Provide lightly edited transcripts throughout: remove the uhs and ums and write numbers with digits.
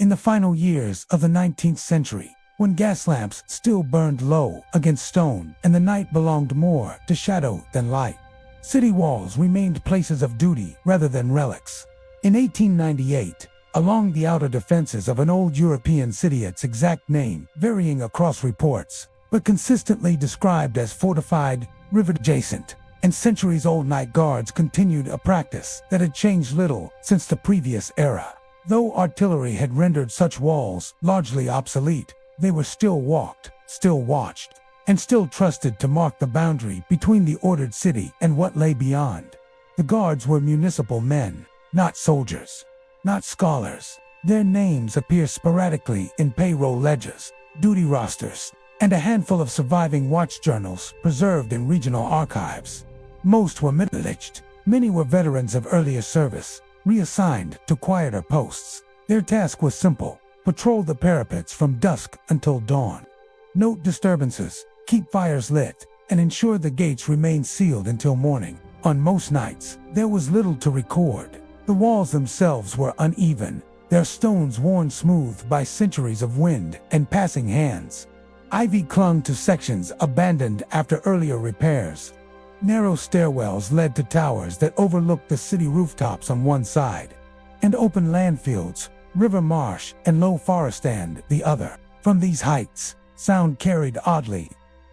In the final years of the 19th century, when gas lamps still burned low against stone and the night belonged more to shadow than light, city walls remained places of duty rather than relics. In 1898, along the outer defenses of an old European city, its exact name varying across reports, but consistently described as fortified, river-adjacent, and centuries-old, night guards continued a practice that had changed little since the previous era. Though artillery had rendered such walls largely obsolete, they were still walked, still watched, and still trusted to mark the boundary between the ordered city and what lay beyond. The guards were municipal men, not soldiers, not scholars. Their names appear sporadically in payroll ledgers, duty rosters, and a handful of surviving watch journals preserved in regional archives. Most were middle-aged, many were veterans of earlier service, reassigned to quieter posts. Their task was simple: patrol the parapets from dusk until dawn. Note disturbances, keep fires lit, and ensure the gates remain sealed until morning. On most nights, there was little to record. The walls themselves were uneven, their stones worn smooth by centuries of wind and passing hands. Ivy clung to sections abandoned after earlier repairs. Narrow stairwells led to towers that overlooked the city rooftops on one side, and open landfields, river marsh, and low forest stand the other. From these heights, sound carried oddly.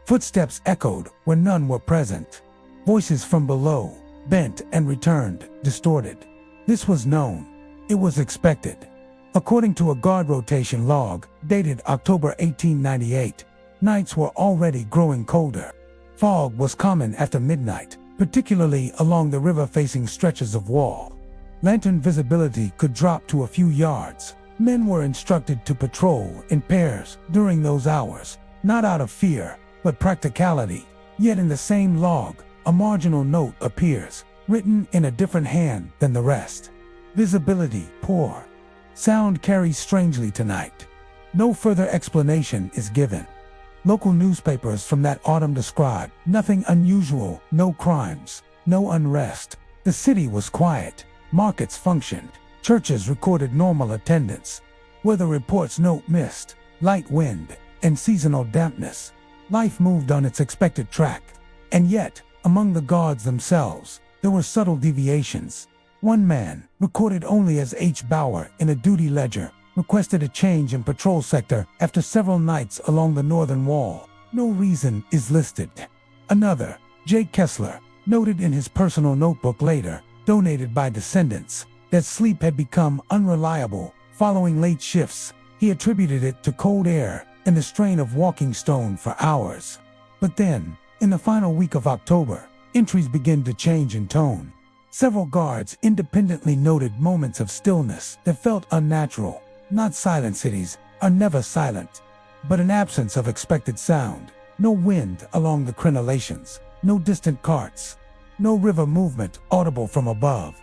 Footsteps echoed where none were present. Voices from below, bent and returned, distorted. This was known. It was expected. According to a guard rotation log, dated October 1898, nights were already growing colder. Fog was common after midnight, particularly along the river-facing stretches of wall. Lantern visibility could drop to a few yards. Men were instructed to patrol in pairs during those hours, not out of fear, but practicality. Yet in the same log, a marginal note appears, written in a different hand than the rest. Visibility poor. Sound carries strangely tonight. No further explanation is given. Local newspapers from that autumn described nothing unusual, no crimes, no unrest. The city was quiet. Markets functioned. Churches recorded normal attendance. Weather reports note mist, light wind, and seasonal dampness. Life moved on its expected track. And yet, among the guards themselves, there were subtle deviations. One man, recorded only as H. Bauer in a duty ledger, requested a change in patrol sector after several nights along the northern wall. No reason is listed. Another, J. Kessler, noted in his personal notebook later, donated by descendants, that sleep had become unreliable following late shifts. He attributed it to cold air and the strain of walking stone for hours. But then, in the final week of October, entries began to change in tone. Several guards independently noted moments of stillness that felt unnatural. Not silent cities are never silent, but an absence of expected sound. No wind along the crenellations, no distant carts, no river movement audible from above.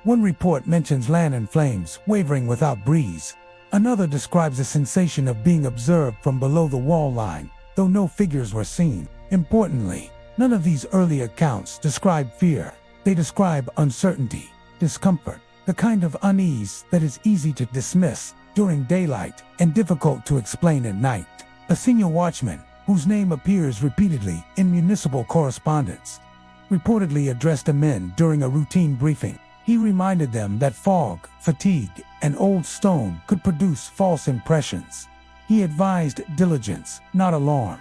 One report mentions lantern flames wavering without breeze. Another describes a sensation of being observed from below the wall line, though no figures were seen. Importantly, none of these early accounts describe fear. They describe uncertainty, discomfort, the kind of unease that is easy to dismiss during daylight and difficult to explain at night. A senior watchman, whose name appears repeatedly in municipal correspondence, reportedly addressed the men during a routine briefing. He reminded them that fog, fatigue, and old stone could produce false impressions. He advised diligence, not alarm.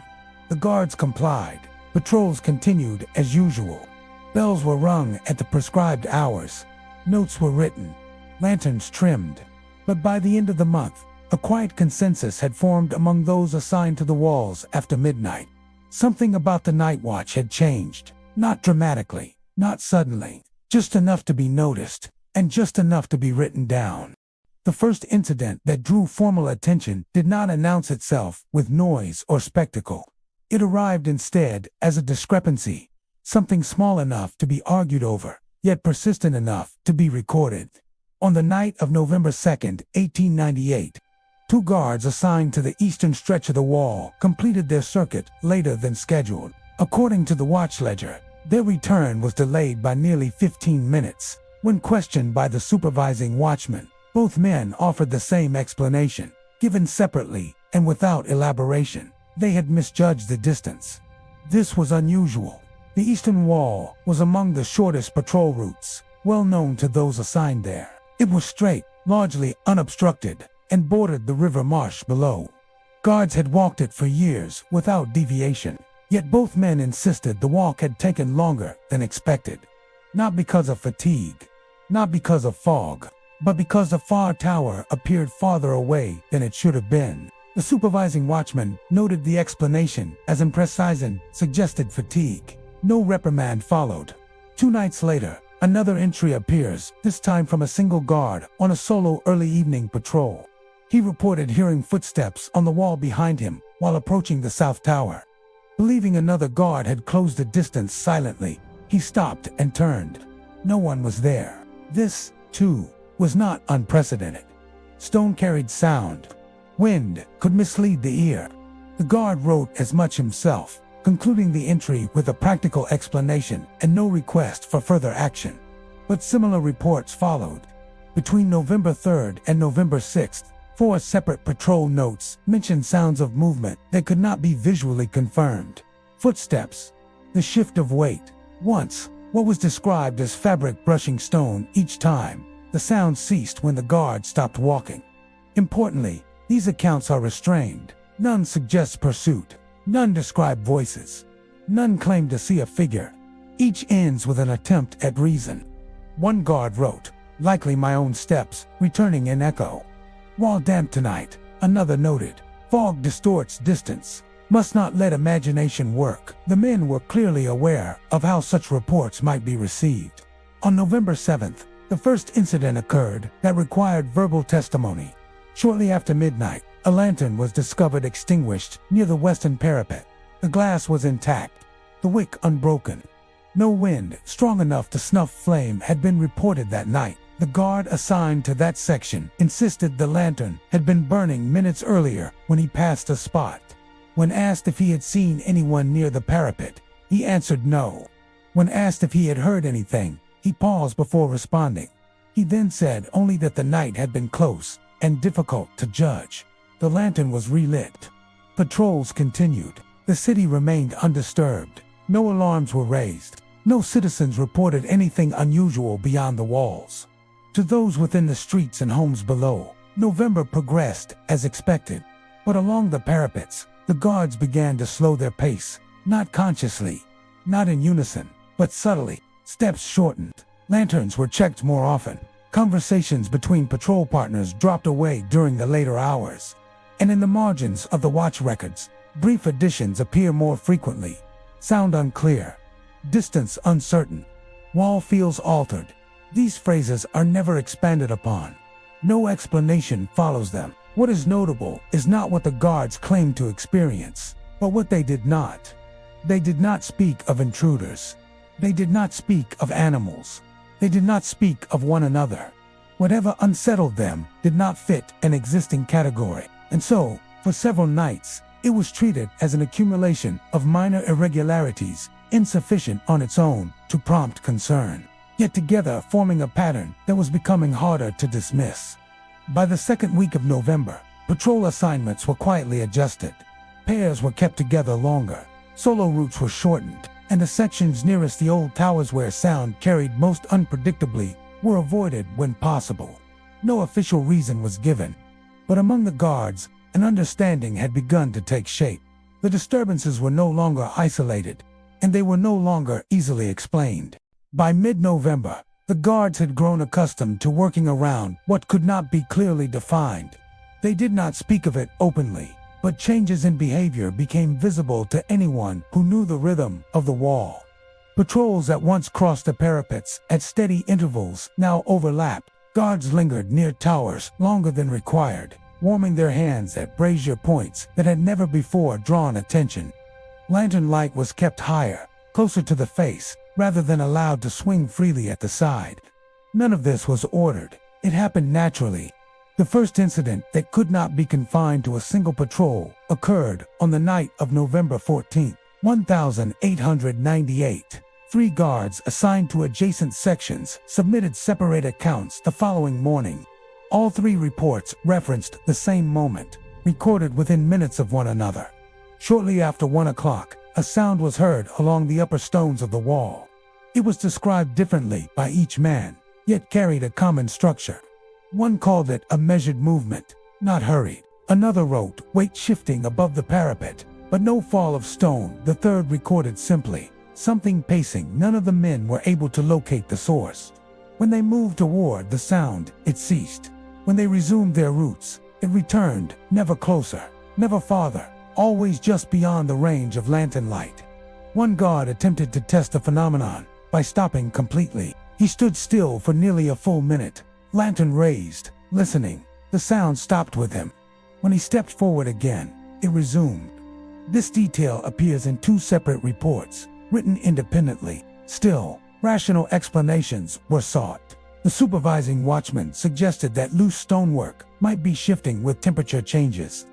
The guards complied. Patrols continued as usual. Bells were rung at the prescribed hours. Notes were written. Lanterns trimmed. But by the end of the month, a quiet consensus had formed among those assigned to the walls after midnight. Something about the night watch had changed. Not dramatically, not suddenly, just enough to be noticed, and just enough to be written down. The first incident that drew formal attention did not announce itself with noise or spectacle. It arrived instead as a discrepancy, something small enough to be argued over, yet persistent enough to be recorded. On the night of November 2nd, 1898, two guards assigned to the eastern stretch of the wall completed their circuit later than scheduled. According to the watch ledger, their return was delayed by nearly 15 minutes. When questioned by the supervising watchman, Both men offered the same explanation, given separately and without elaboration. They had misjudged the distance. This was unusual. The eastern wall was among the shortest patrol routes, well known to those assigned there. It was straight, largely unobstructed, and bordered the river marsh below. Guards had walked it for years without deviation, yet both men insisted the walk had taken longer than expected. Not because of fatigue, not because of fog, but because the far tower appeared farther away than it should have been. The supervising watchman noted the explanation as imprecise and suggested fatigue. No reprimand followed. 2 nights later, another entry appears, this time from a single guard on a solo early evening patrol. He reported hearing footsteps on the wall behind him while approaching the south tower. Believing another guard had closed the distance silently, he stopped and turned. No one was there. This, too, was not unprecedented. Stone carried sound. Wind could mislead the ear. The guard wrote as much himself, concluding the entry with a practical explanation and no request for further action. But similar reports followed. Between November 3rd and November 6th, 4 separate patrol notes mentioned sounds of movement that could not be visually confirmed. Footsteps, the shift of weight. Once, what was described as fabric brushing stone each time. The sound ceased when the guard stopped walking. Importantly, these accounts are restrained. None suggest pursuit. None describe voices. None claim to see a figure. Each ends with an attempt at reason. One guard wrote, "Likely my own steps, returning in echo." "Wall damp tonight," another noted. "Fog distorts distance. Must not let imagination work." The men were clearly aware of how such reports might be received. On November 7th, the first incident occurred that required verbal testimony. Shortly after midnight, a lantern was discovered extinguished near the western parapet. The glass was intact, the wick unbroken. No wind strong enough to snuff flame had been reported that night. The guard assigned to that section insisted the lantern had been burning minutes earlier when he passed the spot. When asked if he had seen anyone near the parapet, he answered no. When asked if he had heard anything, he paused before responding. He then said only that the night had been close and difficult to judge. The lantern was relit. Patrols continued. The city remained undisturbed. No alarms were raised. No citizens reported anything unusual beyond the walls. To those within the streets and homes below, November progressed as expected. But along the parapets, the guards began to slow their pace, not consciously, not in unison, but subtly. Steps shortened. Lanterns were checked more often. Conversations between patrol partners dropped away during the later hours. And in the margins of the watch records, brief additions appear more frequently. Sound unclear. Distance uncertain. Wall feels altered. These phrases are never expanded upon. No explanation follows them. What is notable is not what the guards claimed to experience, but what they did not. They did not speak of intruders. They did not speak of animals. They did not speak of one another. Whatever unsettled them did not fit an existing category, and so, for several nights, it was treated as an accumulation of minor irregularities, insufficient on its own to prompt concern, yet together forming a pattern that was becoming harder to dismiss. By the second week of November, patrol assignments were quietly adjusted. Pairs were kept together longer, solo routes were shortened, and the sections nearest the old towers where sound carried most unpredictably were avoided when possible. No official reason was given, but among the guards, an understanding had begun to take shape. The disturbances were no longer isolated, and they were no longer easily explained. By mid-November, the guards had grown accustomed to working around what could not be clearly defined. They did not speak of it openly, but changes in behavior became visible to anyone who knew the rhythm of the wall. Patrols that once crossed the parapets at steady intervals now overlapped. Guards lingered near towers longer than required, warming their hands at brazier points that had never before drawn attention. Lantern light was kept higher, closer to the face, rather than allowed to swing freely at the side. None of this was ordered. It happened naturally. The first incident that could not be confined to a single patrol occurred on the night of November 14, 1898. 3 guards assigned to adjacent sections submitted separate accounts the following morning. All three reports referenced the same moment, recorded within minutes of one another. Shortly after 1 o'clock, a sound was heard along the upper stones of the wall. It was described differently by each man, yet carried a common structure. One called it a measured movement, not hurried. Another wrote, weight shifting above the parapet, but no fall of stone. The third recorded simply, something pacing. None of the men were able to locate the source. When they moved toward the sound, it ceased. When they resumed their routes, it returned, never closer, never farther, always just beyond the range of lantern light. One guard attempted to test the phenomenon by stopping completely. He stood still for nearly a full minute, lantern raised, listening. The sound stopped with him. When he stepped forward again, it resumed. This detail appears in two separate reports, written independently. Still, rational explanations were sought. The supervising watchman suggested that loose stonework might be shifting with temperature changes.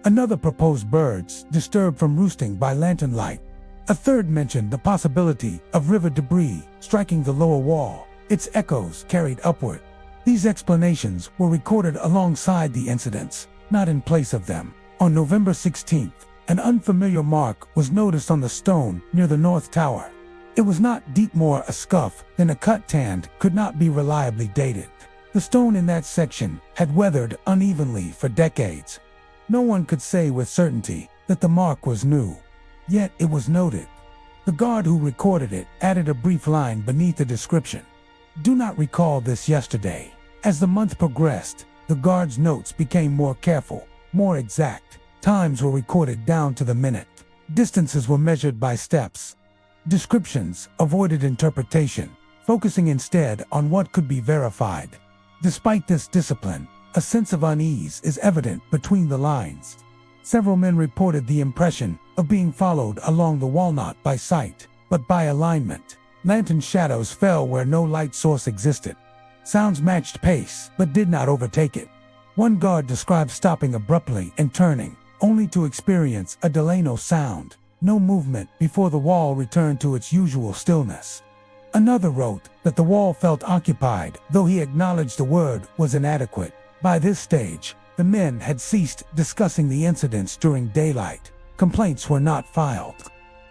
Another proposed birds disturbed from roosting by lantern light. A third mentioned the possibility of river debris striking the lower wall, its echoes carried upward. These explanations were recorded alongside the incidents, not in place of them. On November 16th, an unfamiliar mark was noticed on the stone near the north tower. It was not deep, more a scuff than a cut, and could not be reliably dated. The stone in that section had weathered unevenly for decades. No one could say with certainty that the mark was new. Yet it was noted. The guard who recorded it added a brief line beneath the description. Do not recall this yesterday. As the month progressed, the guard's notes became more careful, more exact. Times were recorded down to the minute. Distances were measured by steps. Descriptions avoided interpretation, focusing instead on what could be verified. Despite this discipline, a sense of unease is evident between the lines. Several men reported the impression of being followed along the wall not by sight, but by alignment. Lantern shadows fell where no light source existed. Sounds matched pace, but did not overtake it. One guard described stopping abruptly and turning, only to experience a delay, no sound, no movement before the wall returned to its usual stillness. Another wrote that the wall felt occupied, though he acknowledged the word was inadequate. By this stage, the men had ceased discussing the incidents during daylight. Complaints were not filed.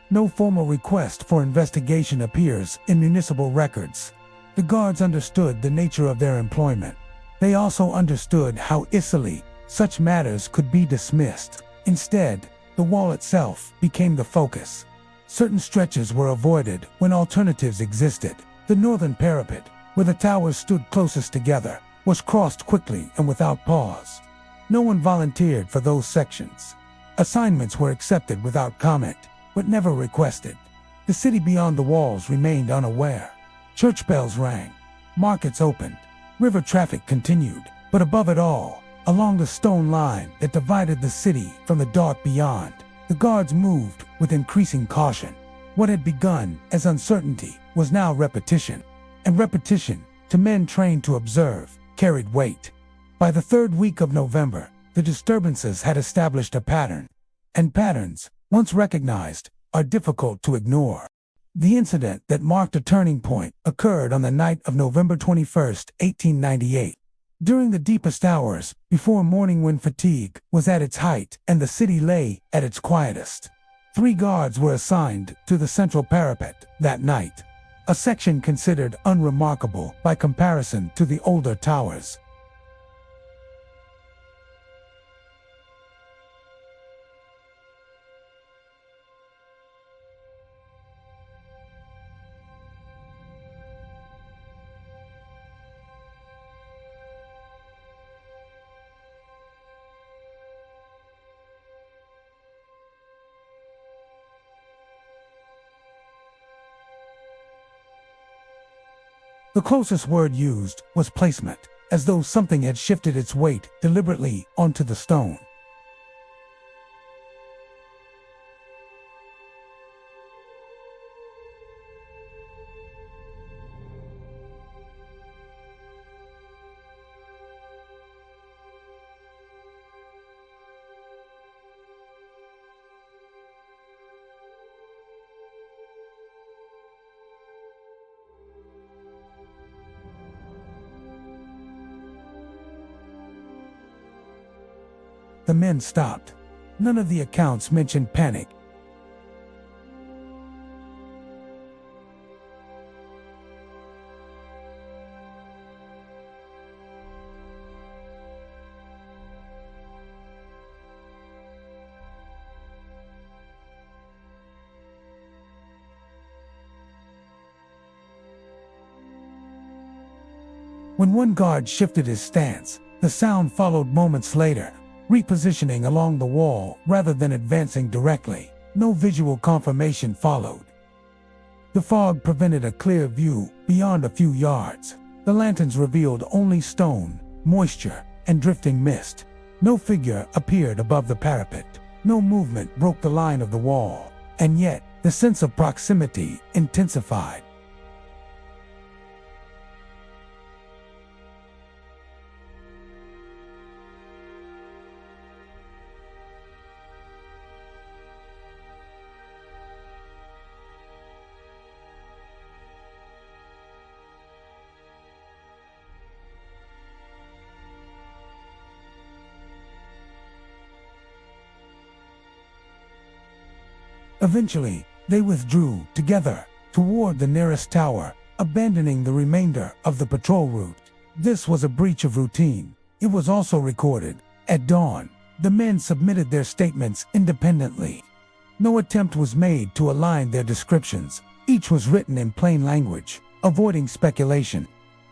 No formal request for investigation appears in municipal records. The guards understood the nature of their employment. They also understood how easily such matters could be dismissed. Instead, the wall itself became the focus. Certain stretches were avoided when alternatives existed. The northern parapet, where the towers stood closest together, was crossed quickly and without pause. No one volunteered for those sections. Assignments were accepted without comment, but never requested. The city beyond the walls remained unaware. Church bells rang. Markets opened. River traffic continued. But above it all, along the stone line that divided the city from the dark beyond, the guards moved with increasing caution. What had begun as uncertainty was now repetition. And repetition, to men trained to observe, carried weight. By the third week of November, the disturbances had established a pattern. And patterns, once recognized, are difficult to ignore. The incident that marked a turning point occurred on the night of November 21st, 1898. During the deepest hours, before morning when fatigue was at its height and the city lay at its quietest, 3 guards were assigned to the central parapet that night, a section considered unremarkable by comparison to the older towers. The closest word used was placement, as though something had shifted its weight deliberately onto the stone. the men stopped. None of the accounts mentioned panic. When one guard shifted his stance, the sound followed moments later, repositioning along the wall rather than advancing directly. No visual confirmation followed. The fog prevented a clear view beyond a few yards. The lanterns revealed only stone, moisture, and drifting mist. No figure appeared above the parapet. No movement broke the line of the wall, and yet the sense of proximity intensified. Eventually, they withdrew together toward the nearest tower, abandoning the remainder of the patrol route. This was a breach of routine. It was also recorded. At dawn, the men submitted their statements independently. No attempt was made to align their descriptions. Each was written in plain language, avoiding speculation.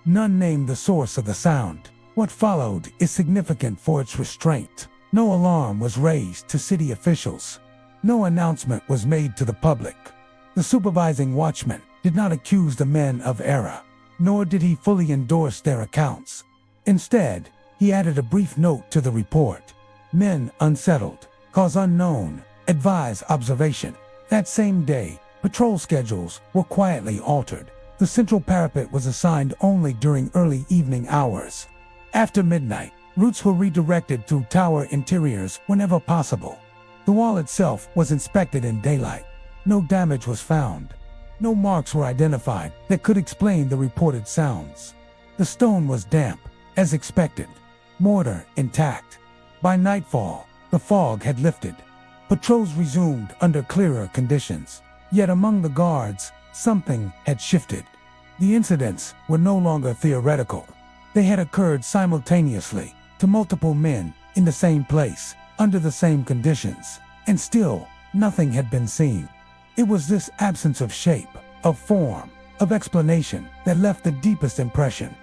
None named the source of the sound. What followed is significant for its restraint. No alarm was raised to city officials. No announcement was made to the public. The supervising watchman did not accuse the men of error, nor did he fully endorse their accounts. Instead, he added a brief note to the report. Men unsettled, cause unknown, advise observation. That same day, patrol schedules were quietly altered. The central parapet was assigned only during early evening hours. After midnight, routes were redirected through tower interiors whenever possible. The wall itself was inspected in daylight. No damage was found. No marks were identified that could explain the reported sounds. The stone was damp, as expected. Mortar intact. By nightfall, the fog had lifted. Patrols resumed under clearer conditions. Yet among the guards, something had shifted. The incidents were no longer theoretical. They had occurred simultaneously to multiple men in the same place, under the same conditions, and still nothing had been seen. It was this absence of shape, of form, of explanation that left the deepest impression.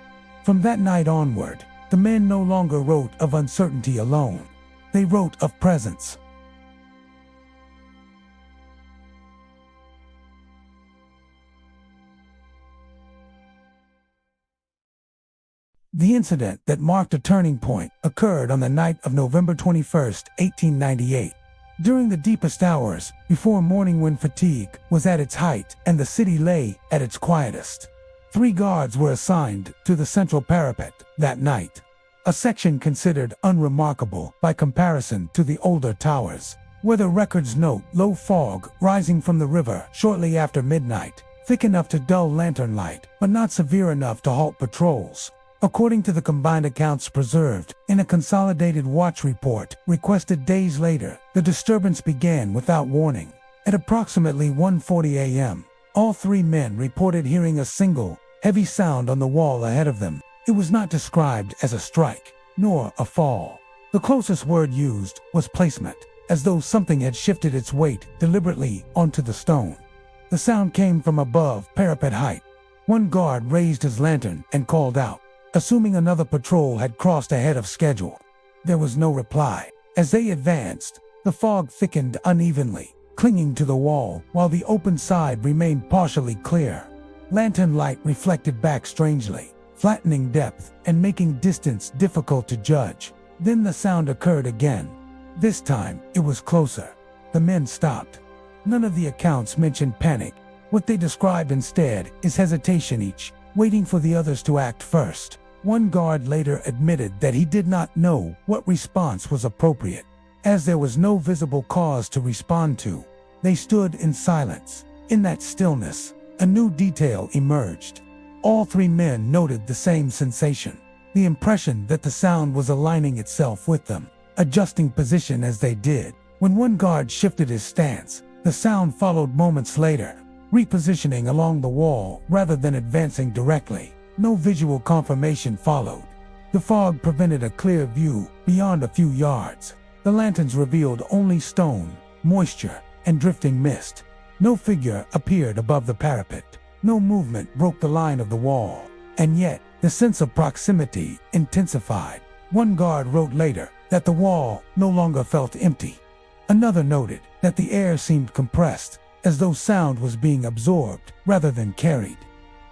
From that night onward, the men no longer wrote of uncertainty alone. They wrote of presence. The incident that marked a turning point occurred on the night of November 21, 1898. During the deepest hours, before morning when fatigue was at its height and the city lay at its quietest, 3 guards were assigned to the central parapet that night, a section considered unremarkable by comparison to the older towers, where the records note low fog rising from the river shortly after midnight, thick enough to dull lantern light, but not severe enough to halt patrols. According to the combined accounts preserved in a consolidated watch report requested days later, the disturbance began without warning. At approximately 1:40 a.m., all 3 men reported hearing a single, heavy sound on the wall ahead of them. It was not described as a strike, nor a fall. The closest word used was placement, as though something had shifted its weight deliberately onto the stone. The sound came from above parapet height. One guard raised his lantern and called out, assuming another patrol had crossed ahead of schedule. There was no reply. As they advanced, the fog thickened unevenly, clinging to the wall while the open side remained partially clear. Lantern light reflected back strangely, flattening depth and making distance difficult to judge. Then the sound occurred again. This time, it was closer. The men stopped. None of the accounts mentioned panic. What they describe instead is hesitation, each waiting for the others to act first. One guard later admitted that he did not know what response was appropriate. As there was no visible cause to respond to, they stood in silence. In that stillness, a new detail emerged. All 3 men noted the same sensation, the impression that the sound was aligning itself with them. adjusting position as they did. When one guard shifted his stance, the sound followed moments later, repositioning along the wall rather than advancing directly. No visual confirmation followed. The fog prevented a clear view beyond a few yards. The lanterns revealed only stone, moisture, and drifting mist. No figure appeared above the parapet. No movement broke the line of the wall. And yet, the sense of proximity intensified. One guard wrote later that the wall no longer felt empty. Another noted that the air seemed compressed, as though sound was being absorbed rather than carried.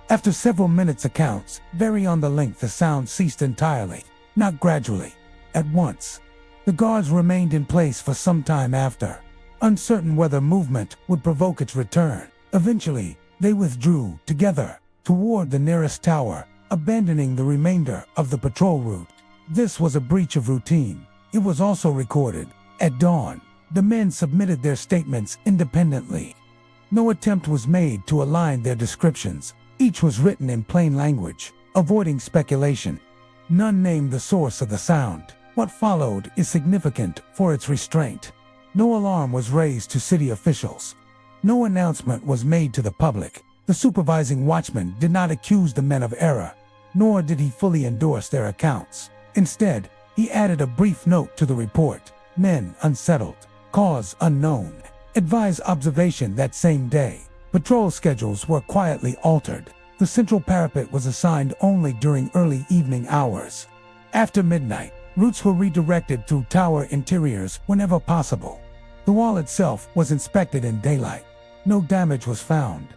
After several minutes, accounts vary on the length the sound ceased entirely, not gradually, at once. The guards remained in place for some time after, uncertain whether movement would provoke its return. Eventually, they withdrew together toward the nearest tower, abandoning the remainder of the patrol route. This was a breach of routine. It was also recorded. At dawn, the men submitted their statements independently. No attempt was made to align their descriptions. Each was written in plain language, avoiding speculation. None named the source of the sound. What followed is significant for its restraint. No alarm was raised to city officials. No announcement was made to the public. The supervising watchman did not accuse the men of error, nor did he fully endorse their accounts. Instead, he added a brief note to the report. Men unsettled. Cause unknown. Advised observation that same day. Patrol schedules were quietly altered. The central parapet was assigned only during early evening hours. After midnight, routes were redirected through tower interiors whenever possible. The wall itself was inspected in daylight. No damage was found.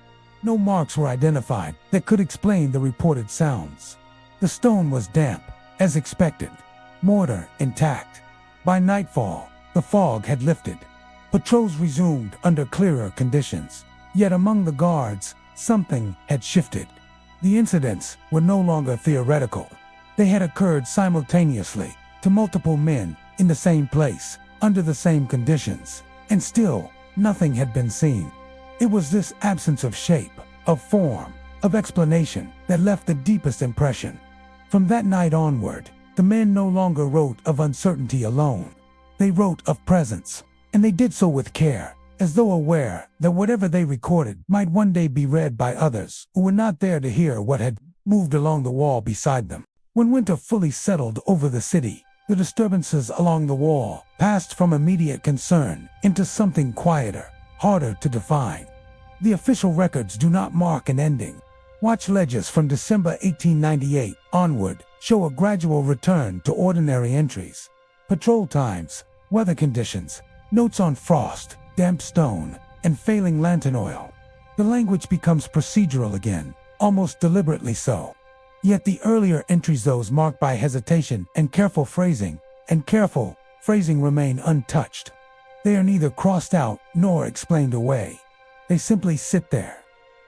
No marks were identified that could explain the reported sounds. The stone was damp, as expected. Mortar intact. By nightfall, the fog had lifted. Patrols resumed under clearer conditions. Yet among the guards, something had shifted. The incidents were no longer theoretical. They had occurred simultaneously to multiple men in the same place, under the same conditions, and still nothing had been seen. It was this absence of shape, of form, of explanation that left the deepest impression. From that night onward, the men no longer wrote of uncertainty alone. They wrote of presence, and they did so with care, as though aware that whatever they recorded might one day be read by others who were not there to hear what had moved along the wall beside them. When winter fully settled over the city, the disturbances along the wall passed from immediate concern into something quieter, harder to define. The official records do not mark an ending. Watch ledgers from December 1898 onward show a gradual return to ordinary entries. Patrol times, weather conditions, notes on frost, damp stone, and failing lantern oil. The language becomes procedural again, almost deliberately so. Yet the earlier entries, those marked by hesitation and careful phrasing remain untouched. They are neither crossed out nor explained away. They simply sit there.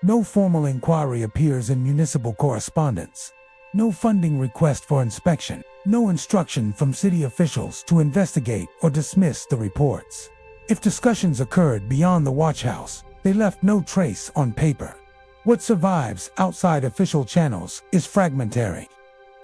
No formal inquiry appears in municipal correspondence. No funding request for inspection. No instruction from city officials to investigate or dismiss the reports. If discussions occurred beyond the watch house, they left no trace on paper. What survives outside official channels is fragmentary.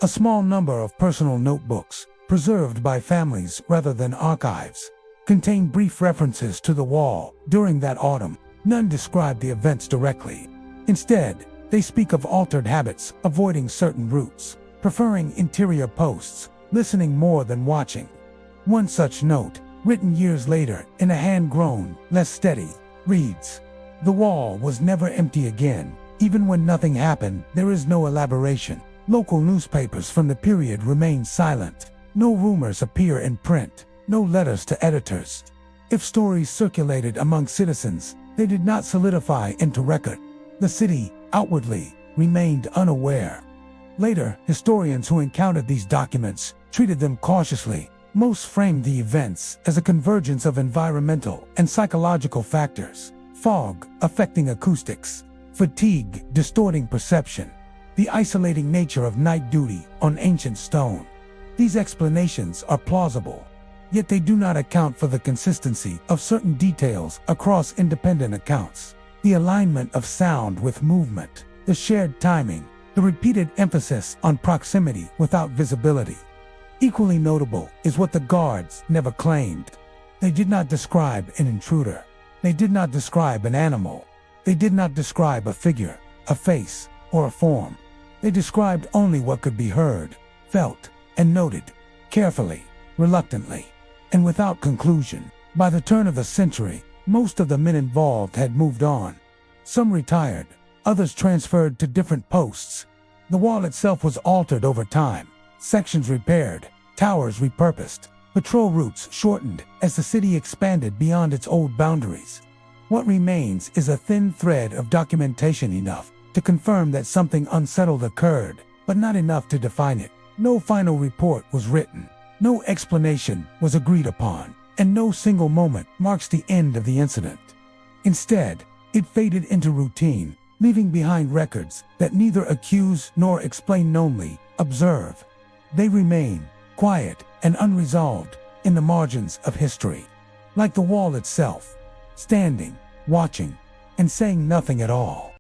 A small number of personal notebooks, preserved by families rather than archives, contain brief references to the wall during that autumn. None describe the events directly. Instead, they speak of altered habits, avoiding certain routes, preferring interior posts, listening more than watching. One such note, written years later in a hand-grown, less steady, reads, "The wall was never empty again. Even when nothing happened, there is no elaboration. Local newspapers from the period remain silent. No rumors appear in print. No letters to editors. If stories circulated among citizens, they did not solidify into record. The city, outwardly, remained unaware." Later, historians who encountered these documents treated them cautiously. Most framed the events as a convergence of environmental and psychological factors. Fog affecting acoustics, fatigue distorting perception, the isolating nature of night duty on ancient stone. These explanations are plausible, yet they do not account for the consistency of certain details across independent accounts. The alignment of sound with movement, the shared timing, the repeated emphasis on proximity without visibility. Equally notable is what the guards never claimed. They did not describe an intruder. They did not describe an animal. They did not describe a figure, a face, or a form. They described only what could be heard, felt, and noted, carefully, reluctantly, and without conclusion. By the turn of the century, most of the men involved had moved on. Some retired, others transferred to different posts. The wall itself was altered over time, sections repaired, towers repurposed, patrol routes shortened as the city expanded beyond its old boundaries. What remains is a thin thread of documentation enough to confirm that something unsettled occurred, but not enough to define it. No final report was written, no explanation was agreed upon, and no single moment marks the end of the incident. Instead, it faded into routine, leaving behind records that neither accuse nor explain, only observe. They remain, quiet and unresolved, in the margins of history, like the wall itself, standing, watching, and saying nothing at all.